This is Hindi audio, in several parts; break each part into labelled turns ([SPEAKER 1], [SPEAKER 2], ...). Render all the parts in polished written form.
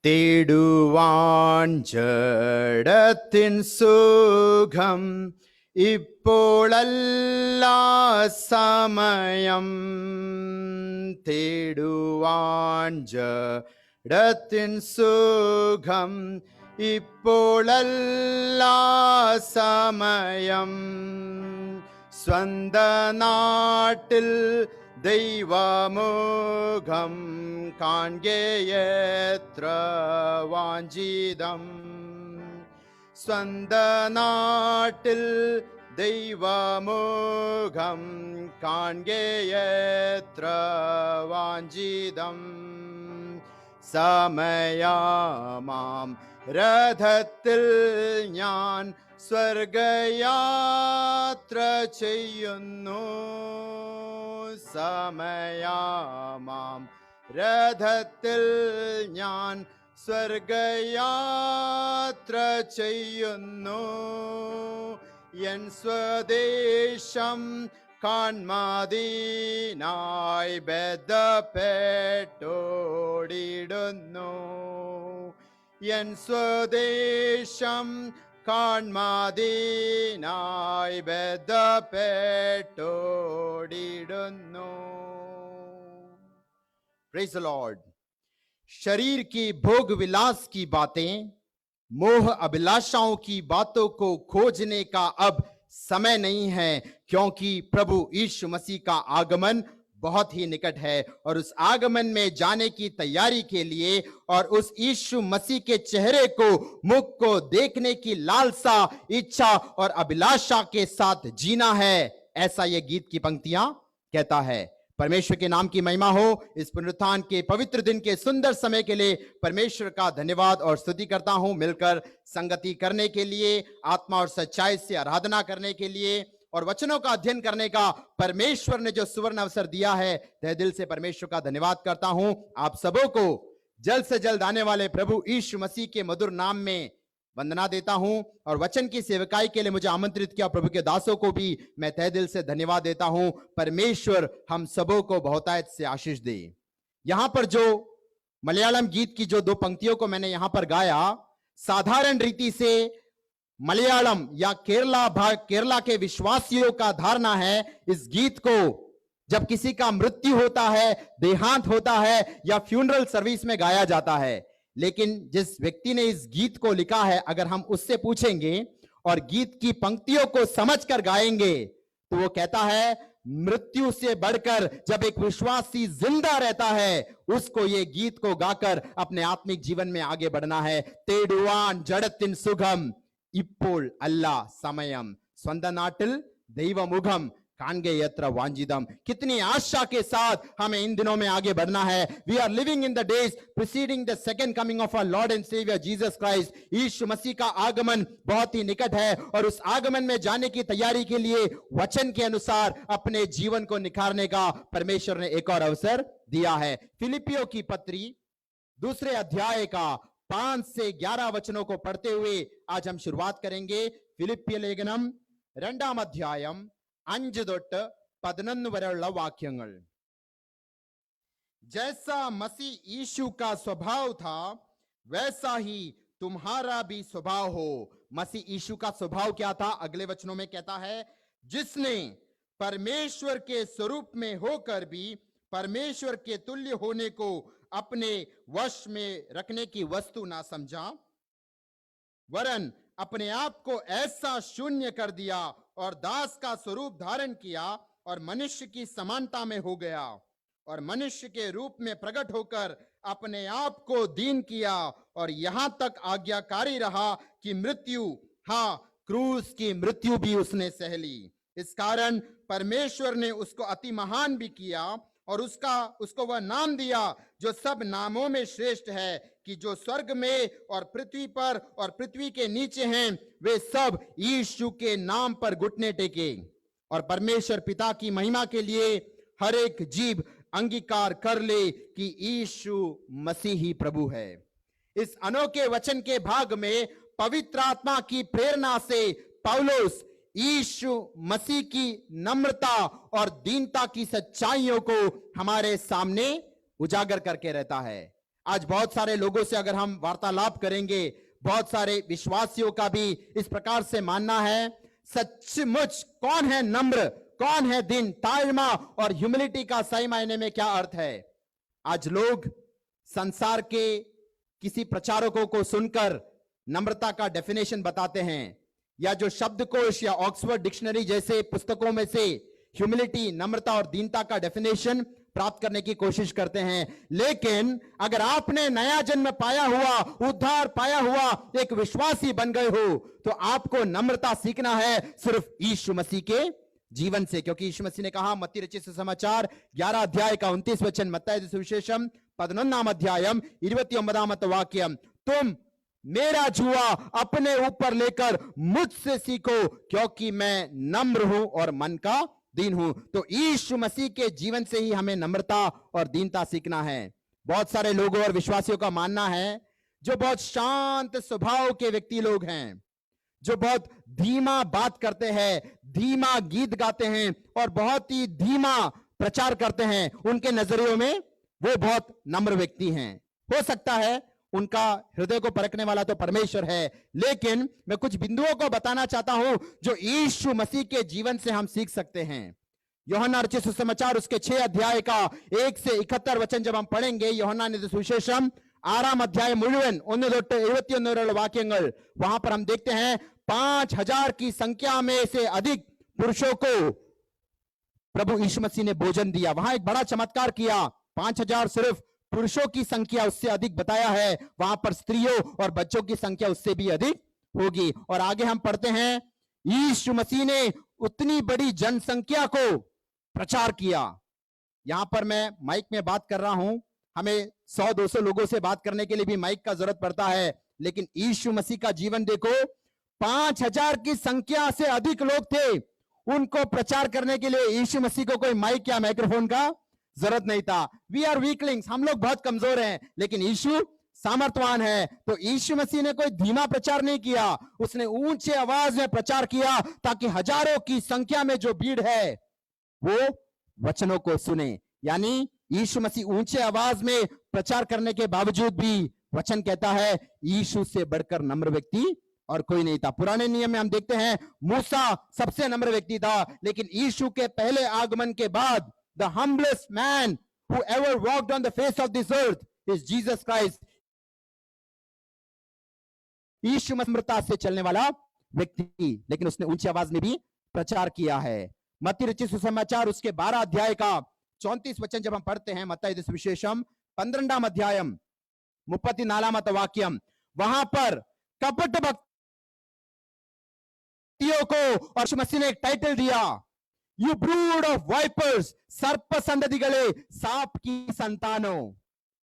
[SPEAKER 1] തേടുവാൻ ജഡത്തിൻ സുഖം ഇപ്പോഴല്ല സമയം. തേടുവാൻ ജഡത്തിൻ സുഖം ഇപ്പോഴല്ല സമയം. സ്വന്ത നാട്ടിൽ ദൈവമുഖം കാൺകെയെത്ര വാഞ്ചിതം. സ്വന്ത നാട്ടിൽ ദൈവമുഖം കാൺകെയെത്ര വാഞ്ചിതം. സമയമാം രഥത്തിൽ ഞാൻ സ്വർഗയാത്ര ചെയ്യുന്നു. സമയമാം രഥത്തിൽ ഞാൻ സ്വർഗയാത്ര ചെയ്യുന്നു. എൻ സ്വദേശം കാൺമതിനായി ബദ്ധപ്പെട്ടോടിടുന്നു. എൻ സ്വദേശം കാൺമതിനായി ബദ്ധപ്പെട്ടോടിടുന്നു. Praise the Lord. शरीर की भोग विलास की बातें, मोह अभिलाषाओं की बातों को खोजने का अब समय नहीं है, क्योंकि प्रभु यीशु मसीह का आगमन बहुत ही निकट है. और उस आगमन में जाने की तैयारी के लिए और उस यीशु मसीह के चेहरे को, मुख को देखने की लालसा, इच्छा और अभिलाषा के साथ जीना है. ऐसा ये गीत की पंक्तियां कहता है. परमेश्वर के नाम की महिमा हो. इस पुनरुत्थान के पवित्र दिन के सुंदर समय के लिए परमेश्वर का धन्यवाद और स्तुति करता हूं. मिलकर संगति करने के लिए, आत्मा और सच्चाई से आराधना करने के लिए और वचनों का अध्ययन करने का परमेश्वर ने जो सुवर्ण अवसर दिया है, तहे दिल से परमेश्वर का धन्यवाद करता हूं. आप सबों को जल्द से जल्द आने वाले प्रभु यीशु मसीह के मधुर नाम में वंदना देता हूं और वचन की सेवकाई के लिए मुझे आमंत्रित किया प्रभु के दासों को भी मैं तहे दिल से धन्यवाद देता हूं. परमेश्वर हम सबों को बहुतायत से आशीष दे. यहां पर जो मलयालम गीत की जो दो पंक्तियों को मैंने यहां पर गाया, साधारण रीति से मलयालम या केरला के विश्वासियों का धारणा है, इस गीत को जब किसी का मृत्यु होता है, देहांत होता है या फ्यूनरल सर्विस में गाया जाता है. लेकिन जिस व्यक्ति ने इस गीत को लिखा है, अगर हम उससे पूछेंगे और गीत की पंक्तियों को समझकर गाएंगे, तो वो कहता है मृत्यु से बढ़कर जब एक विश्वासी जिंदा रहता है, उसको ये गीत को गाकर अपने आत्मिक जीवन में आगे बढ़ना है. तेडुवान जड़तिन सुगम इप्पोल अल्ला समयम स्वंद नाटिल दैवमुखम कांगे यत्र वांजिदम. कितनी आशा के साथ हमें इन दिनों में आगे बढ़ना है. We are living in the days preceding the second coming of our lord and saviour Jesus Christ. यीशु मसीह का आगमन बहुत ही निकट है और उस आगमन में जाने की तैयारी के लिए वचन के अनुसार अपने जीवन को निखारने का परमेश्वर ने एक और अवसर दिया है. फिलिपियों की पत्री 2 अध्याय का 5 से 11 वचनों को पढ़ते हुए आज हम शुरुआत करेंगे. फिलिपिय लेखनम 2 अध्यायम 5 തൊട്ട് 11 വരെയുള്ള വാക്യങ്ങൾ. जैसा मसीह यीशु का स्वभाव था, वैसा ही तुम्हारा भी स्वभाव हो. मसीह यीशु का स्वभाव क्या था? अगले वचनों में कहता है, जिसने परमेश्वर के स्वरूप में होकर भी परमेश्वर के तुल्य होने को अपने वश में रखने की वस्तु ना समझा, वरन अपने आप को ऐसा शून्य कर दिया और दास का स्वरूप धारण किया और मनुष्य की समानता में हो गया और मनुष्य के रूप में प्रकट होकर अपने आप को दीन किया और यहां तक आज्ञाकारी रहा कि मृत्यु, हां क्रूस की मृत्यु भी उसने सह ली. इस कारण परमेश्वर ने उसको अति महान भी किया और उसको वह नाम दिया जो सब नामों में श्रेष्ठ है, कि जो स्वर्ग में और पृथ्वी पर और पृथ्वी के नीचे हैं, वे सब यीशु के नाम पर घुटने टेके और परमेश्वर पिता की महिमा के लिए हर एक जीव अंगीकार कर ले कि यीशु मसीह ही प्रभु है. इस अनोखे वचन के भाग में पवित्र आत्मा की प्रेरणा से पौलुस यीशु मसीह की नम्रता और दीनता की सच्चाइयों को हमारे सामने उजागर करके रहता है. आज बहुत सारे लोगों से अगर हम वार्तालाप करेंगे, बहुत सारे विश्वासियों का भी इस प्रकार से मानना है, सचमुच कौन है नम्र, कौन है दीन, ताइमा और ह्यूमिलिटी का सही मायने में क्या अर्थ है। आज लोग संसार के किसी प्रचारकों को सुनकर नम्रता का डेफिनेशन बताते हैं, या जो शब्दकोश या ऑक्सफोर्ड डिक्शनरी जैसे पुस्तकों में से ह्यूमिलिटी, नम्रता और दीनता का डेफिनेशन प्राप्त करने की कोशिश करते हैं। लेकिन अगर आपने नया जन्म पाया हुआ, उद्धार पाया हुआ एक विश्वासी बन गए हो, तो आपको नम्रता सीखना है सिर्फ यीशु मसीह के जीवन से। क्योंकि यीशु मसीह ने कहा मत्ती रचित सुसमाचार 11 अध्याय का 29 वचन, मत्ती सुविशेषम 11 अध्यायम 29 वाक्यम, तुम मेरा जुआ अपने ऊपर लेकर मुझसे सीखो क्योंकि मैं नम्र हूं और मन का दीन हूं। तो यीशु मसीह के जीवन से ही हमें नम्रता और दीनता सीखना है। बहुत सारे लोगों और विश्वासियों का मानना है जो बहुत शांत स्वभाव के व्यक्ति लोग हैं, जो बहुत धीमा बात करते हैं, धीमा गीत गाते हैं और बहुत ही धीमा प्रचार करते हैं, उनके नजरियों में वो बहुत नम्र व्यक्ति हैं। हो सकता है उनका हृदय को परखने वाला तो परमेश्वर है, लेकिन मैं कुछ बिंदुओं को बताना चाहता हूं जो यीशु मसीह के जीवन से हम सीख सकते हैं। यूहन्ना रचित सुसमाचार उसके 6 अध्याय का 1 से 71 वचन जब हम पढ़ेंगे, यूहन्ना निध सुविशेषम 6 अध्याय मुഴുവൻ 1-71 वाक्यങ്ങൾ, वहां पर हम देखते हैं 5000 की संख्या में से अधिक पुरुषों को प्रभु यीशु मसीह ने भोजन दिया। वहां एक बड़ा चमत्कार किया, 5000 सिर्फ पुरुषों की संख्या, उससे अधिक बताया है वहां पर स्त्रियों और बच्चों की संख्या उससे भी अधिक होगी। और आगे हम पढ़ते हैं यीशु मसीह ने उतनी बड़ी जनसंख्या को प्रचार किया। यहां पर मैं माइक में बात कर रहा हूं, हमें 100-200 लोगों से बात करने के लिए भी माइक का जरूरत पड़ता है, लेकिन यीशु मसीह का जीवन देखो, 5000 की संख्या से अधिक लोग थे, उनको प्रचार करने के लिए यीशु मसीह को कोई माइक या माइक्रोफोन का जरूरत नहीं था। वी आर वीकलिंग्स, हम लोग बहुत कमजोर हैं, लेकिन यीशु सामर्थवान है। तो यीशु मसीह ने कोई धीमा प्रचार नहीं किया, उसने ऊंचे आवाज में प्रचार किया ताकि हजारों की संख्या में जो भीड़ है वो वचनों को सुने। यानी यीशु मसीह ऊंचे आवाज में प्रचार करने के बावजूद भी वचन कहता है यीशु से बढ़कर नम्र व्यक्ति और कोई नहीं था। पुराने नियम में हम देखते हैं मूसा सबसे नम्र व्यक्ति था, लेकिन यीशु के पहले आगमन के बाद the humblest man who ever walked on the face of this earth is Jesus Christ. यीशु नम्रता से चलने वाला व्यक्ति, लेकिन उसने ऊंची आवाज में भी प्रचार किया है। मत्ती रचित सुसमाचार उसके 12 अध्याय का 34 वचन जब हम पढ़ते हैं, मत्ती सुविशेषम 12 अध्यायम 34 वाक्यम, वहां पर कपट भक्तियों को और यीशु मसीह ने एक टाइटल दिया, यू ब्रूड ऑफ वाइपर्स, सर्प संततिகளே, सांप की संतानों।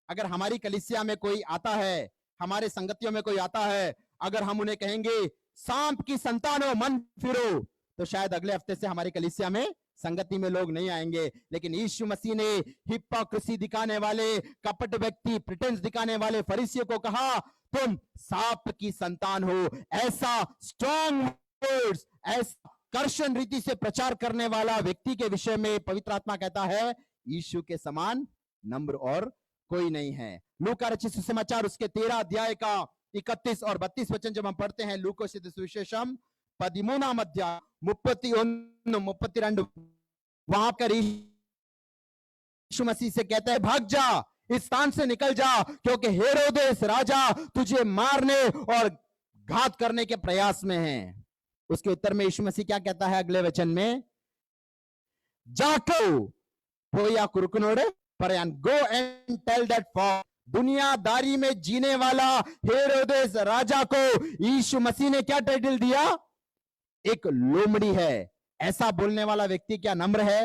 [SPEAKER 1] अगर हमारी कलीसिया में कोई आता है, हमारे संगतियों में कोई आता है, अगर हम उन्हें कहेंगे सांप की संतानों मन फिरो, तो शायद अगले हफ्ते से हमारी कलीसिया में संगति में लोग नहीं आएंगे। लेकिन यीशु मसीह ने हिपोक्रेसी दिखाने वाले, कपट व्यक्ति, प्रिटेंस दिखाने वाले फरीसियों को कहा तुम सांप की संतान हो। ऐसा स्ट्रॉन्ग वर्ड्स, ऐसा कर्षण रीति से प्रचार करने वाला व्यक्ति के विषय में पवित्र आत्मा कहता है यीशु के समान नम्र और कोई नहीं है। लूका रचित सुसमाचार उसके 13 अध्याय का 31 और 32 वचन जब हम पढ़ते हैं, लूका सुविशेषम 13 अध्याय 31-32, वहां पर यीशु मसीह से कहता है भाग जा, इस स्थान से निकल जा, क्योंकि हेरोदेस राजा तुझे मारने और घात करने के प्रयास में है। उसके उत्तर में यीशु मसीह क्या कहता है अगले वचन में, जाको पोया कुरुकुनोड़े परयान, गो एंड टेल दैट फॉर। दुनियादारी में जीने वाला हेरोदेस राजा को यीशु मसीह ने क्या टाइटल दिया, एक लोमड़ी है। ऐसा बोलने वाला व्यक्ति क्या नम्र है?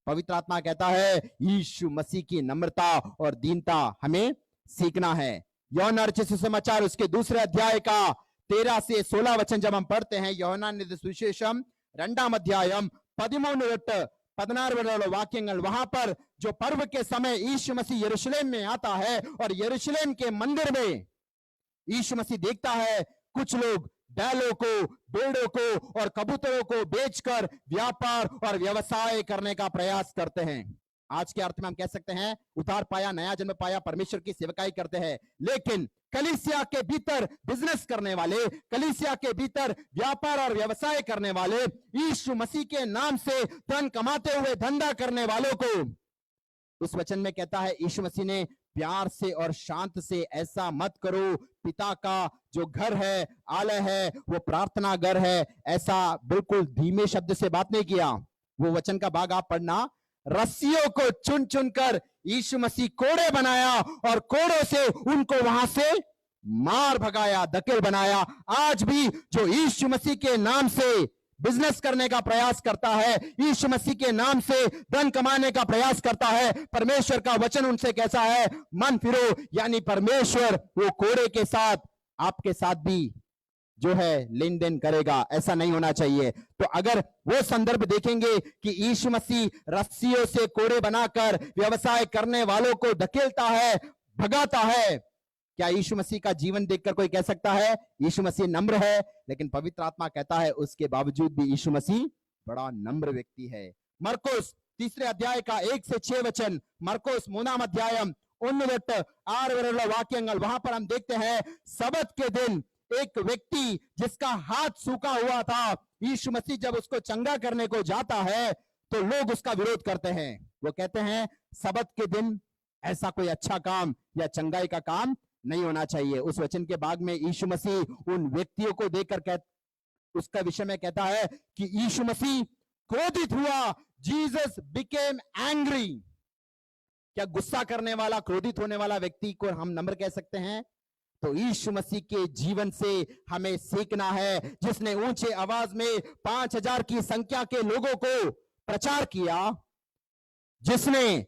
[SPEAKER 1] पवित्र आत्मा कहता है यीशु मसीह की नम्रता और दीनता हमें सीखना है। यूहन्ना रचित सुसमाचार उसके 2 अध्याय का 13 से 16 वचन जब हम पढ़ते हैं, യോഹന്നാൻ സുവിശേഷം 2 अध्यायम 13-16 वाक्यങ്ങൾ, वहां पर जो पर्व के समय यीशु मसीह यरूशलेम में आता है और यरूशलेम के मंदिर में यीशु मसीह देखता है कुछ लोग बैलों को, भेड़ों को और कबूतरों को बेचकर व्यापार और व्यवसाय करने का प्रयास करते हैं। आज के अर्थ में हम कह सकते हैं उद्धार पाया, नया जन्म पाया, परमेश्वर की सेवकाई करते हैं। लेकिन कलीसिया के भीतर बिजनेस करने वाले, कलीसिया के भीतर व्यापार और व्यवसाय करने वाले, यीशु मसीह के नाम से धन कमाते हुए धंधा करने वालों को उस वचन में कहता है, यीशु मसीह ने प्यार से और शांत से ऐसा मत करो। पिता का जो घर है, आलय है, वो प्रार्थना घर है। ऐसा बिल्कुल धीमे शब्द से बात नहीं किया। वो वचन का भाग आप पढ़ना। रस्सियों को चुन चुन कर यीशु मसीह कोड़े बनाया और कोड़ों से उनको वहां से मार भगाया, धकेल बनाया। आज भी जो यीशु मसीह के नाम से बिजनेस करने का प्रयास करता है, यीशु मसीह के नाम से धन कमाने का प्रयास करता है, परमेश्वर का वचन उनसे कैसा है, मन फिरो। यानी परमेश्वर वो कोड़े के साथ आपके साथ भी जो है लेन देन करेगा। ऐसा नहीं होना चाहिए। तो अगर वो संदर्भ देखेंगे कि यीशु मसीह रस्सियों से कोड़े बनाकर व्यवसाय करने वालों को धकेलता है, भगाता है, क्या यीशु मसीह का जीवन देखकर कोई कह सकता है यीशु मसीह नम्र है? लेकिन पवित्र आत्मा कहता है उसके बावजूद भी यीशु मसीह बड़ा नम्र व्यक्ति है। मरकुस 3 अध्याय का 1 से 6 वचन, मरकुस 3 अध्यायम 6 वाक्यंगल, वहां पर हम देखते हैं सबत के दिन एक व्यक्ति जिसका हाथ सूखा हुआ था, यीशु मसीह जब उसको चंगा करने को जाता है तो लोग उसका विरोध करते हैं। वो कहते हैं सबत के दिन ऐसा कोई अच्छा काम या चंगाई का काम नहीं होना चाहिए। उस वचन के भाग में यीशु मसीह उन व्यक्तियों को देखकर उसका विषय में कहता है कि यीशु मसीह क्रोधित हुआ। Jesus became angry. क्या गुस्सा करने वाला, क्रोधित होने वाला व्यक्ति को हम नम्र कह सकते हैं? तो यीशु मसीह के जीवन से हमें सीखना है, जिसने ऊंचे आवाज में 5000 की संख्या के लोगों को प्रचार किया, जिसने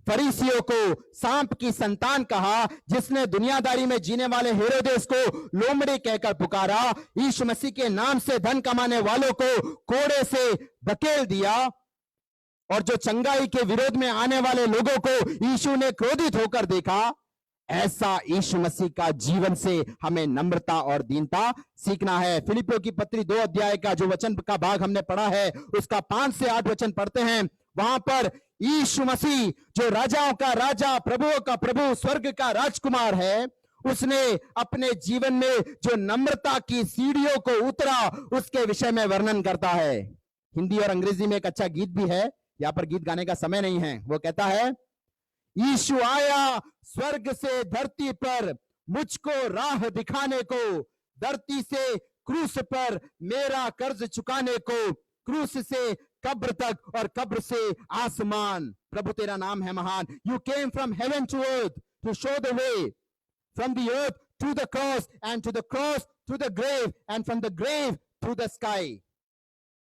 [SPEAKER 1] फरीसियों को सांप की संतान कहा, जिसने दुनियादारी में जीने वाले हेरोदेस को लोमड़ी कहकर पुकारा, यीशु मसीह के नाम से धन कमाने वालों को कोड़े से धकेल दिया, और जो चंगाई के विरोध में आने वाले लोगों को यीशु ने क्रोधित होकर देखा। ऐसा यीशु मसीह का जीवन से हमें नम्रता और दीनता सीखना है। फिलिपियों की पत्री 2 अध्याय का जो वचन का भाग हमने पढ़ा है, उसका 5 से 8 वचन पढ़ते हैं। वहां पर यीशु मसीह जो राजाओं का राजा, प्रभुओं का प्रभु, स्वर्ग का राजकुमार है, उसने अपने जीवन में जो नम्रता की सीढ़ियों को उतरा, उसके विषय में वर्णन करता है। हिंदी और अंग्रेजी में एक अच्छा गीत भी है, यहां पर गीत गाने का समय नहीं है। वो कहता है, यीशु आया स्वर्ग से धरती पर मुझको राह दिखाने को, धरती से क्रूस पर मेरा कर्ज चुकाने को, क्रूस से कब्र तक और कब्र से आसमान। प्रभु तेरा नाम है महान। You came from heaven to earth to show the way, from the earth to the cross and to the cross to the grave and from the grave to the sky.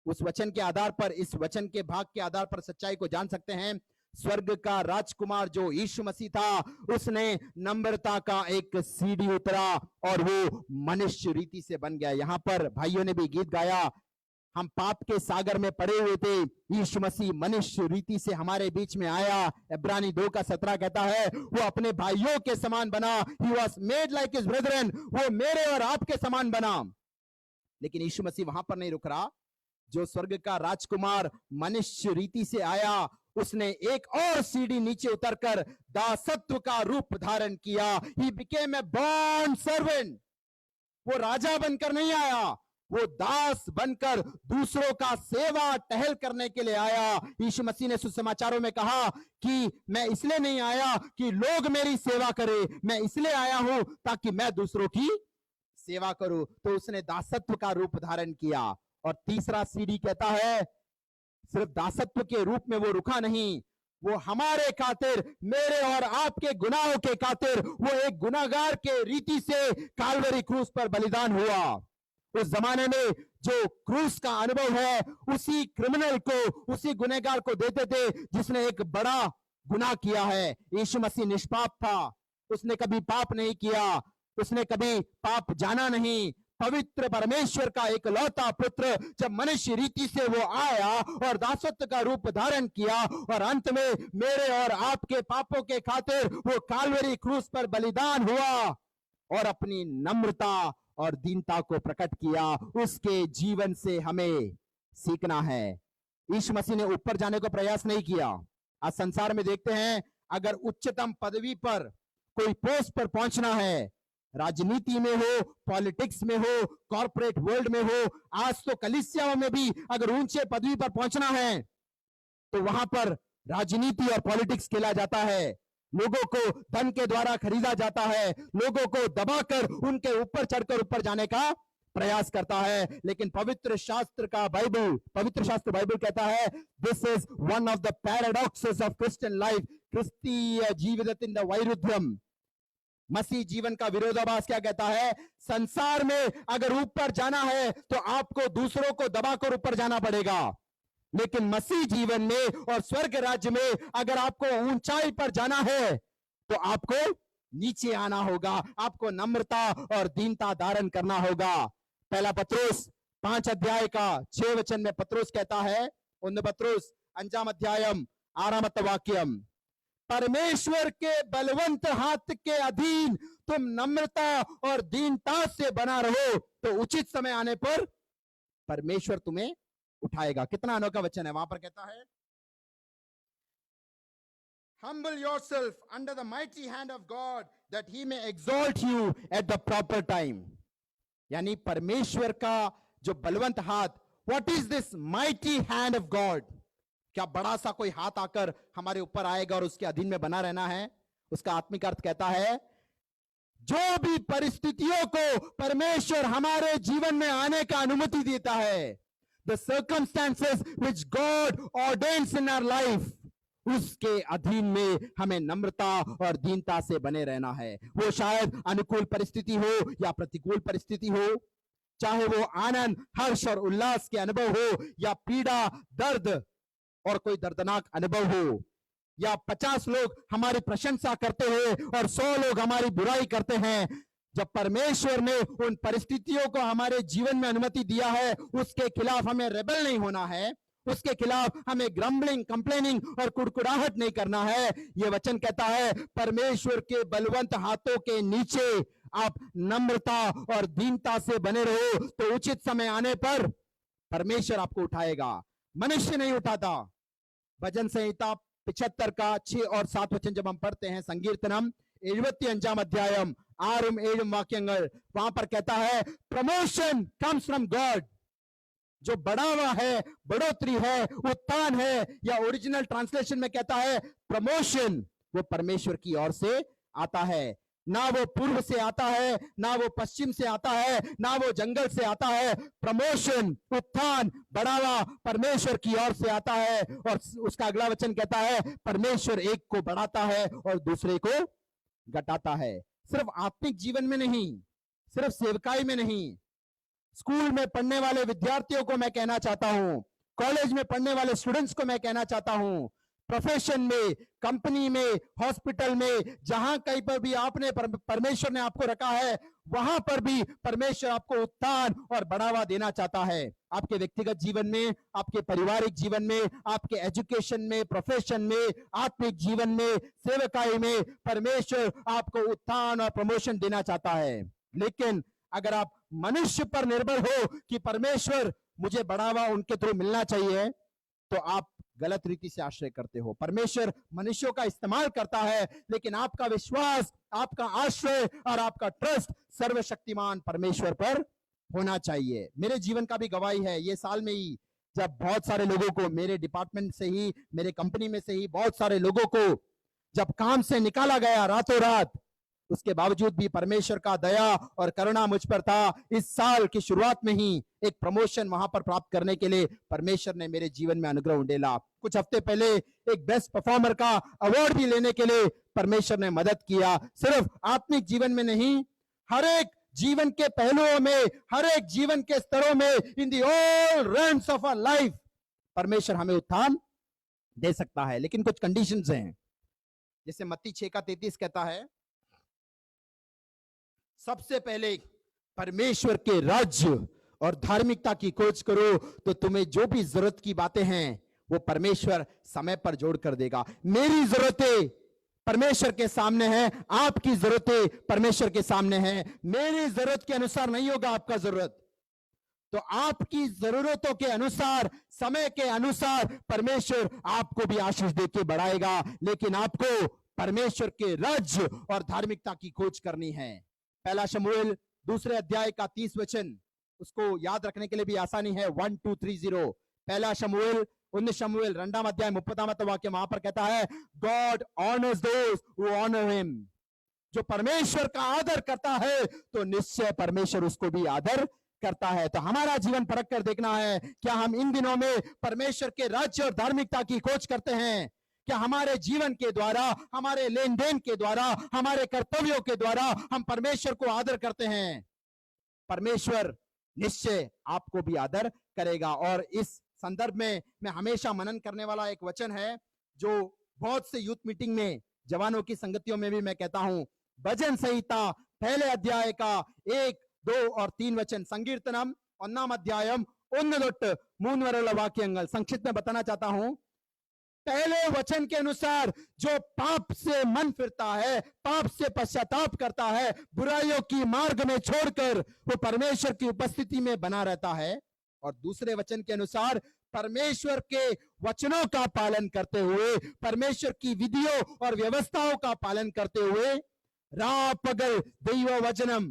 [SPEAKER 1] उस वचन के आधार पर, इस वचन के भाग के आधार पर सच्चाई को जान सकते हैं। स्वर्ग का राजकुमार जो यीशु मसीह था, उसने नम्रता का एक सीढ़ी उतरा और वो मनुष्य रीति से बन गया। यहां पर भाइयों ने भी गीत गाया, हम पाप के सागर में पड़े हुए थे, यीशु मसीह मनुष्य रीति से हमारे बीच में आया। इब्रानी 2 का 17 कहता है, वो अपने भाइयों के समान बना। He was made like his brethren। वो मेरे और आपके समान बना। लेकिन यीशु मसीह वहां पर नहीं रुक रहा। जो स्वर्ग का राजकुमार मनुष्य रीति से आया, उसने एक और सीढ़ी नीचे उतरकर दासत्व का रूप धारण किया। He became a bond servant। वो राजा बनकर नहीं आया, वो दास बनकर दूसरों का सेवा टहल करने के लिए आया। यीशु मसीह ने सुसमाचारों में कहा कि मैं इसलिए नहीं आया कि लोग मेरी सेवा करें, मैं इसलिए आया हूं ताकि मैं दूसरों की सेवा करूं। तो उसने दासत्व का रूप धारण किया। और तीसरा सीढ़ी कहता है, सिर्फ दासत्व के रूप में वो रुका नहीं, वो हमारे खातिर, मेरे और आपके गुनाहों के खातिर, वो एक गुनाहगार के रीति से काल्वरी क्रूस पर बलिदान हुआ। उस जमाने में जो क्रूस का अनुभव है, उसी क्रिमिनल को, उसी गुनहगार को देते थे जिसने एक बड़ा गुनाह किया है। यीशु मसीह निष्पाप था, उसने कभी पाप नहीं किया, उसने कभी पाप जाना नहीं। पवित्र परमेश्वर का एक लौता पुत्र जब मनुष्य रीति से वो आया और दासत्व का रूप धारण किया, और अंत में मेरे और आपके पापों के खातिर वो काल्वरी क्रूस पर बलिदान हुआ और अपनी नम्रता और दीनता को प्रकट किया। उसके जीवन से हमें सीखना है। यीशु मसीह ने ऊपर जाने को प्रयास नहीं किया। आज संसार में देखते हैं, अगर उच्चतम पदवी पर कोई पोस्ट पर पहुंचना है, राजनीति में हो, पॉलिटिक्स में हो, कॉर्पोरेट वर्ल्ड में हो, आज तो कलीसियाओं में भी अगर ऊंचे पदवी पर पहुंचना है तो वहां पर राजनीति और पॉलिटिक्स खेला जाता है। लोगों को धन के द्वारा खरीदा जाता है, लोगों को दबाकर उनके ऊपर चढ़कर ऊपर जाने का प्रयास करता है। लेकिन पवित्र शास्त्र बाइबल कहता है, this is one of the paradoxes of Christian life, क्रिस्तीय जीविततिन द वैरुध्यम। मसीह जीवन का विरोधाभास क्या कहता है? संसार में अगर ऊपर जाना है तो आपको दूसरों को दबाकर ऊपर जाना पड़ेगा, लेकिन मसीह जीवन में और स्वर्ग राज्य में अगर आपको ऊंचाई पर जाना है तो आपको नीचे आना होगा, आपको नम्रता और दीनता धारण करना होगा। पहला पत्रुस 5 अध्याय का 6 वचन में पत्रुस कहता है, 1 पत्रुस 5 अध्यायम 6 वाक्यम, परमेश्वर के बलवंत हाथ के अधीन तुम नम्रता और दीनता से बना रहो तो उचित समय आने पर परमेश्वर तुम्हें उठाएगा। कितना अनोखा वचन है। वहां पर कहता है, humble yourself under the mighty hand of God that he may exalt you at the proper time। यानी परमेश्वर का जो बलवंत हाथ, what is this mighty hand of God? क्या बड़ा सा कोई हाथ आकर हमारे ऊपर आएगा और उसके अधीन में बना रहना है? उसका आत्मिक अर्थ कहता है, जो भी परिस्थितियों को परमेश्वर हमारे जीवन में आने का अनुमति देता है, the circumstances which God ordains in our life, उसके अधीन में हमें नम्रता और दीनता से बने रहना है। वो शायद अनुकूल परिस्थिति हो या प्रतिकूल परिस्थिति हो, चाहे वो आनंद, हर्ष और उल्लास के अनुभव हो या पीड़ा, दर्द और कोई दर्दनाक अनुभव हो, या 50 लोग हमारी प्रशंसा करते हैं और 100 लोग हमारी बुराई करते हैं, जब परमेश्वर ने उन परिस्थितियों को हमारे जीवन में अनुमति दिया है, उसके खिलाफ हमें रेबल नहीं होना है, उसके खिलाफ हमें ग्रम्बलिंग, कंप्लेनिंग और कुड़कुड़ाहट नहीं करना है। यह वचन कहता है, परमेश्वर के बलवंत हाथों के नीचे आप नम्रता और दीनता से बने रहो तो उचित समय आने पर परमेश्वर आपको उठाएगा, मनुष्य नहीं उठाता। भजन संहिता 75 का 6 और 7 वचन जब हम पढ़ते हैं, संकीर्तनम 75 अध्यायम 6-7 वाक्यങ്ങൾ, वहां पर कहता है, प्रमोशन कम्स फ्रॉम गॉड। जो बढ़ा हुआ है, बढ़ोतरी है, उत्थान है, या ओरिजिनल ट्रांसलेशन में कहता है प्रमोशन, वो परमेश्वर की ओर से आता है। ना वो पूर्व से आता है, ना वो पश्चिम से आता है, ना वो जंगल से आता है। प्रमोशन, उत्थान, बढ़ावा परमेश्वर की ओर से आता है। और उसका अगला वचन कहता है, परमेश्वर एक को बढ़ाता है और दूसरे को घटाता है। सिर्फ आत्मिक जीवन में नहीं, सिर्फ सेवकाई में नहीं, स्कूल में पढ़ने वाले विद्यार्थियों को मैं कहना चाहता हूं, कॉलेज में पढ़ने वाले स्टूडेंट्स को मैं कहना चाहता हूं, प्रोफेशन में, कंपनी में, हॉस्पिटल में, जहां कहीं पर भी आपने परमेश्वर ने आपको रखा है, वहां पर भी परमेश्वर आपको उत्थान और बढ़ावा देना चाहता है। आपके व्यक्तिगत जीवन में, आपके पारिवारिक जीवन में, आपके एजुकेशन में, प्रोफेशन में, आत्मिक जीवन में, सेवकाई में परमेश्वर आपको उत्थान और प्रमोशन देना चाहता है। लेकिन अगर आप मनुष्य पर निर्भर हो कि परमेश्वर मुझे बढ़ावा उनके थ्रू मिलना चाहिए, तो आप गलत रीति से आश्रय करते हो। परमेश्वर मनुष्यों का इस्तेमाल करता है, लेकिन आपका विश्वास, आपका आश्रय और आपका ट्रस्ट सर्वशक्तिमान परमेश्वर पर होना चाहिए। मेरे जीवन का भी गवाही है, ये साल में ही जब बहुत सारे लोगों को, मेरे डिपार्टमेंट से ही, मेरे कंपनी में से ही बहुत सारे लोगों को जब काम से निकाला गया रातों रात, उसके बावजूद भी परमेश्वर का दया और करुणा मुझ पर था। इस साल की शुरुआत में ही एक प्रमोशन वहां पर प्राप्त करने के लिए परमेश्वर ने मेरे जीवन में अनुग्रह उंडेला। कुछ हफ्ते पहले एक बेस्ट परफॉर्मर का अवार्ड भी लेने के लिए परमेश्वर ने मदद किया। सिर्फ आत्मिक जीवन में नहीं, हर एक जीवन के पहलुओं में, हर एक जीवन के स्तरों में, in the all realms of our life परमेश्वर हमें उत्थान दे सकता है। लेकिन कुछ कंडीशंस हैं, जैसे मत्ती 6:33 कहता है, सबसे पहले परमेश्वर के राज्य और धार्मिकता की खोज करो तो तुम्हें जो भी जरूरत की बातें हैं वो परमेश्वर समय पर जोड़ कर देगा। मेरी जरूरतें परमेश्वर के सामने है, आपकी जरूरतें परमेश्वर के सामने है। मेरी जरूरत के अनुसार नहीं होगा आपका जरूरत, तो आपकी जरूरतों के अनुसार, समय के अनुसार परमेश्वर आपको भी आशीष देके बढ़ाएगा, लेकिन आपको परमेश्वर के राज्य और धार्मिकता की खोज करनी है। पहला शमूएल 2 अध्याय का 30 वचन, उसको याद रखने के लिए भी आसानी है, 1230। पहला शमूएल 19 शमूएल 2 अध्याय 30 वाक्य, वहां पर कहता है, God honours those who honour him. जो परमेश्वर का आदर करता है तो निश्चय परमेश्वर उसको भी आदर करता है। तो हमारा जीवन परख कर देखना है, क्या हम इन दिनों में परमेश्वर के राज्य और धार्मिकता की खोज करते हैं? क्या हमारे जीवन के द्वारा, हमारे लेन देन के द्वारा, हमारे कर्तव्यों के द्वारा हम परमेश्वर को आदर करते हैं? परमेश्वर निश्चय आपको भी आदर करेगा। और इस संदर्भ में मैं हमेशा मनन करने वाला एक वचन है, जो बहुत से यूथ मीटिंग में, जवानों की संगतियों में भी मैं कहता हूं, भजन संहिता पहले अध्याय का 1, 2 और 3 वचन, संकीर्तनम 1 अध्यायम 1 वाक्यंगल। संक्षिप्त में बताना चाहता हूं, पहले वचन के अनुसार जो पाप से मन फिरता है, पाप से पश्चाताप करता है, बुराइयों की मार्ग में छोड़कर वो परमेश्वर की उपस्थिति में बना रहता है, और दूसरे वचन के अनुसार परमेश्वर के वचनों का पालन करते हुए, परमेश्वर की विधियों और व्यवस्थाओं का पालन करते हुए, रा पगल दैव वचनम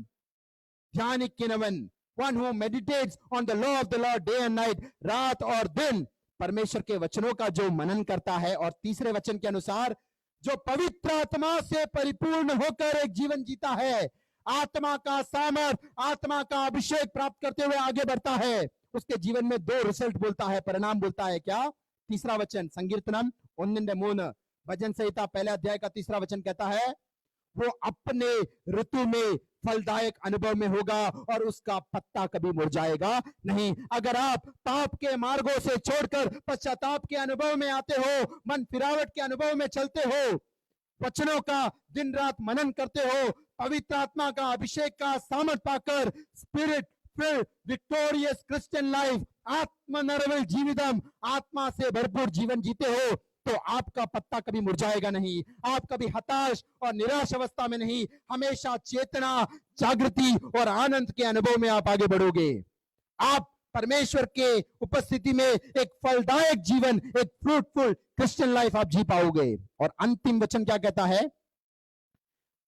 [SPEAKER 1] ध्यानिकिनवन, one who meditates on the law of the lord day and night, रात और दिन परमेश्वर के वचनों का जो मनन करता है। और तीसरे वचन के अनुसार जो पवित्र आत्मा से परिपूर्ण होकर एक जीवन जीता है, आत्मा का सामर्थ, आत्मा का अभिषेक प्राप्त करते हुए आगे बढ़ता है, उसके जीवन में 2 रिजल्ट बोलता है, परिणाम बोलता है। क्या? तीसरा वचन, संकीर्तनम 1 भजन संहिता पहले अध्याय का 3 वचन कहता है, वो अपने ऋतु में फलदायक अनुभव में होगा और उसका पत्ता कभी मुरझाएगा नहीं। अगर आप पाप के मार्गों से छोड़कर पश्चाताप के अनुभव में आते हो, मन फिरावट के अनुभव में चलते हो, वचनों का दिन रात मनन करते हो, पवित्र आत्मा का अभिषेक का सामर्थ पाकर spirit field victorious Christian life, आत्मनिर्भर जीवितम, आत्मा से भरपूर जीवन जीते हो, तो आपका पत्ता कभी मुरझाएगा नहीं, आप कभी हताश और निराश अवस्था में नहीं, हमेशा चेतना, जागृति और आनंद के अनुभव में आप आगे बढ़ोगे। आप परमेश्वर के उपस्थिति में एक फलदायक जीवन, एक फ्रूटफुल क्रिश्चियन लाइफ आप जी पाओगे। और अंतिम वचन क्या कहता है?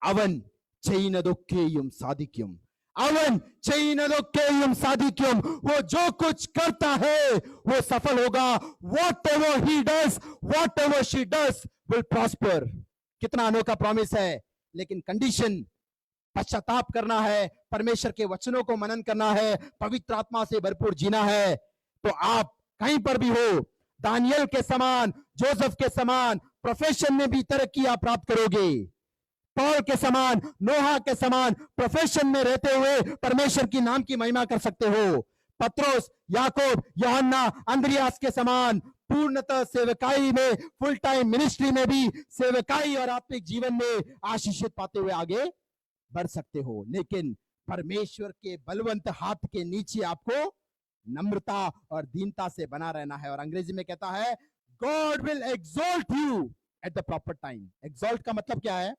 [SPEAKER 1] अवन चैनदोक्केयुम साधिक्युम, अवन चैनदोक्केयुम साधिक्युम, वो जो कुछ करता है वो सफल होगा। Whatever he does, whatever she does will prosper। कितना अनोखा प्रॉमिस है, लेकिन कंडीशन पश्चाताप करना है, परमेश्वर के वचनों को मनन करना है, पवित्र आत्मा से भरपूर जीना है। तो आप कहीं पर भी हो, दानियल के समान, जोसेफ के समान प्रोफेशन में भी तरक्की आप प्राप्त करोगे, पौल के समान, नोहा के समान प्रोफेशन में रहते हुए परमेश्वर की नाम की महिमा कर सकते हो। पत्रोस, याकूब, यूहन्ना, अंद्रियास के समान पूर्णतः सेवकाई में, फुल टाइम मिनिस्ट्री में भी सेवकाई और आत्मिक जीवन में आशीषित पाते हुए आगे बढ़ सकते हो। लेकिन परमेश्वर के बलवंत हाथ के नीचे आपको नम्रता और दीनता से बना रहना है। और अंग्रेजी में कहता है, God will exalt you at the proper time. Exalt का मतलब क्या है?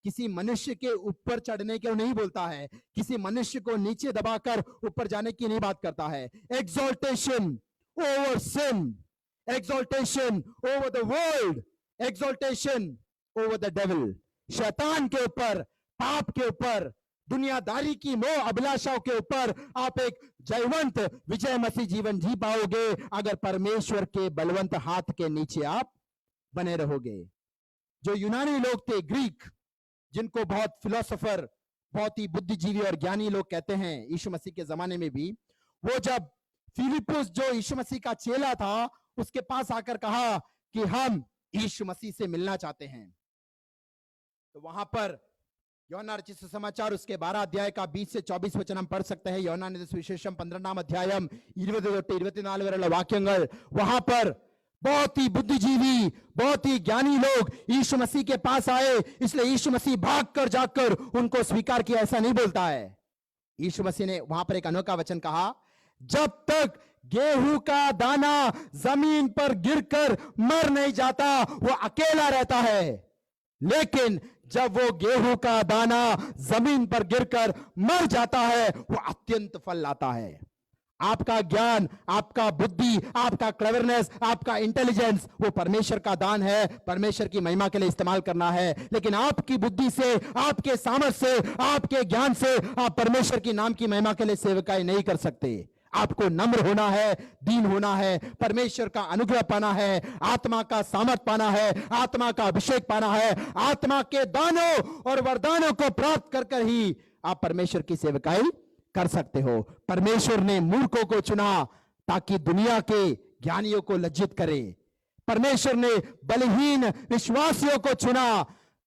[SPEAKER 1] किसी मनुष्य के ऊपर चढ़ने के नहीं बोलता है, किसी मनुष्य को नीचे दबाकर ऊपर जाने की नहीं बात करता है। Exaltation over sin, exaltation over the world, exaltation over the devil. शैतान के ऊपर, पाप के ऊपर, दुनियादारी की मोह अभिलाषाओं के ऊपर आप एक जयवंत विजय मसीह जीवन जी पाओगे अगर परमेश्वर के बलवंत हाथ के नीचे आप बने रहोगे। जो यूनानी लोग थे, ग्रीक, जिनको बहुत फिलोसोफर, बहुत ही बुद्धिजीवी और ज्ञानी लोग कहते हैं यीशु मसीह के जमाने में भी, वो जब फिलिपुस जो यीशु मसीह का चेला था उसके पास आकर कहा कि हम यीशु मसीह से मिलना चाहते हैं, तो वहां पर యోహన్నా రచిత समाचार उसके 12 अध्याय का 20 से 24 वचन हम पढ़ सकते हैं। యోహన్నా सुविशेषम 15 अध्यायम 20-24 वाक्यंगल, वहां पर बहुत ही बुद्धिजीवी, बहुत ही ज्ञानी लोग यीशु मसीह के पास आए, इसलिए यीशु मसीह भागकर जाकर उनको स्वीकार किया, ऐसा नहीं बोलता है। यीशु मसीह ने वहां पर एक अनोखा वचन कहा, जब तक गेहूं का दाना जमीन पर गिरकर मर नहीं जाता वो अकेला रहता है, लेकिन जब वो गेहूं का दाना जमीन पर गिरकर मर जाता है वो अत्यंत फल लाता है। आपका ज्ञान, आपका बुद्धि, आपका क्लेवरनेस, आपका इंटेलिजेंस वो परमेश्वर का दान है, परमेश्वर की महिमा के लिए इस्तेमाल करना है। लेकिन आपकी बुद्धि से, आपके सामर्थ्य से, आपके ज्ञान से आप परमेश्वर की नाम की महिमा के लिए सेवकाई नहीं कर सकते। आपको नम्र होना है, दीन होना है, परमेश्वर का अनुग्रह पाना है, आत्मा का सामर्थ पाना है, आत्मा का अभिषेक पाना है, आत्मा के दानों और वरदानों को प्राप्त कर कर ही आप परमेश्वर की सेवकाई कर सकते हो। परमेश्वर ने मूर्खों को चुना ताकि दुनिया के ज्ञानियों को लज्जित करे। परमेश्वर ने बलहीन विश्वासियों को चुना,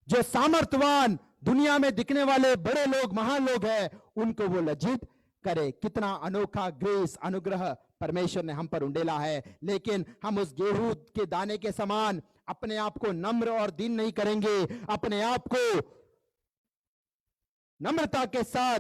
[SPEAKER 1] जो सामर्थ्यवान दुनिया में दिखने वाले बड़े लोग, महान लोग हैं, उनको वो लज्जित करे। कितना अनोखा ग्रेस, अनुग्रह परमेश्वर ने हम पर उंडेला है। लेकिन हम उस गेहूं के दाने के समान अपने आप को नम्र और दीन नहीं करेंगे, अपने आप को नम्रता के साथ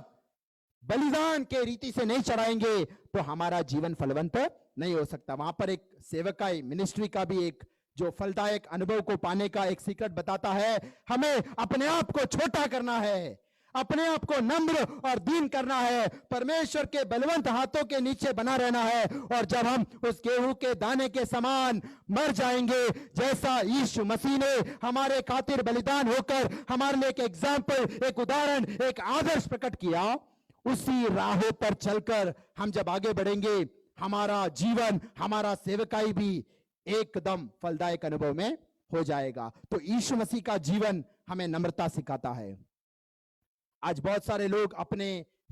[SPEAKER 1] बलिदान के रीति से नहीं चढ़ाएंगे तो हमारा जीवन फलवंत नहीं हो सकता। वहां पर एक सेवकाई मिनिस्ट्री का भी एक जो फलदायक अनुभव को पाने का एक सीक्रेट बताता है। हमें अपने आप को छोटा करना है, अपने आप को नम्र और दीन करना है, परमेश्वर के बलवंत हाथों के नीचे बना रहना है। और जब हम उस गेहूं के दाने के समान मर जाएंगे, जैसा यीशु मसीह ने हमारे खातिर बलिदान होकर हमारे लिए एक एग्जाम्पल, एक उदाहरण, एक आदर्श प्रकट किया, उसी राहों पर चलकर हम जब आगे बढ़ेंगे, हमारा जीवन, हमारा सेवकाई भी एकदम फलदायक अनुभव में हो जाएगा। तो यीशु मसीह का जीवन हमें नम्रता सिखाता है। आज बहुत सारे लोग अपने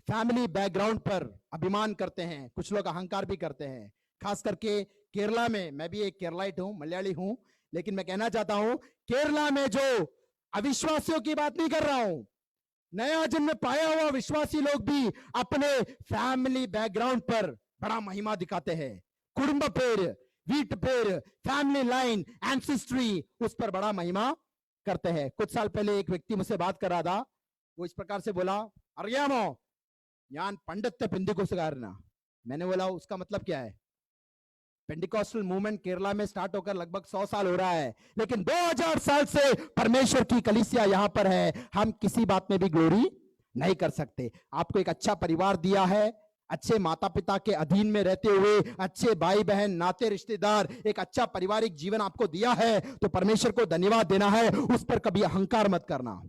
[SPEAKER 1] फैमिली बैकग्राउंड पर अभिमान करते हैं, कुछ लोग अहंकार भी करते हैं। खास करके केरला में, मैं भी एक केरलाइट हूं, मलयाली हूं, लेकिन मैं कहना चाहता हूं केरला में जो अविश्वासियों की बात नहीं कर रहा हूं, नया जन्म पाया हुआ विश्वासी लोग भी अपने फैमिली बैकग्राउंड पर बड़ा महिमा दिखाते हैं। कुटुंब पेर, वीट पेर, फैमिली लाइन, एंसेस्ट्री, उस पर बड़ा महिमा करते हैं। कुछ साल पहले एक व्यक्ति मुझसे बात कर रहा था, वो इस प्रकार से बोला, अर्यामो यान पंडित पेंटिकोस्टुकारेना। मैंने बोला उसका मतलब क्या है? पेंटिकॉस्टल मूवमेंट केरला में स्टार्ट होकर लगभग 100 साल हो रहा है, लेकिन 2000 साल से परमेश्वर की कलीसिया यहां पर है। हम किसी बात में भी ग्लोरी नहीं कर सकते। आपको एक अच्छा परिवार दिया है, अच्छे माता पिता के अधीन में रहते हुए अच्छे भाई बहन, नाते रिश्तेदार, एक अच्छा पारिवारिक जीवन आपको दिया है, तो परमेश्वर को धन्यवाद देना है, उस पर कभी अहंकार मत करना।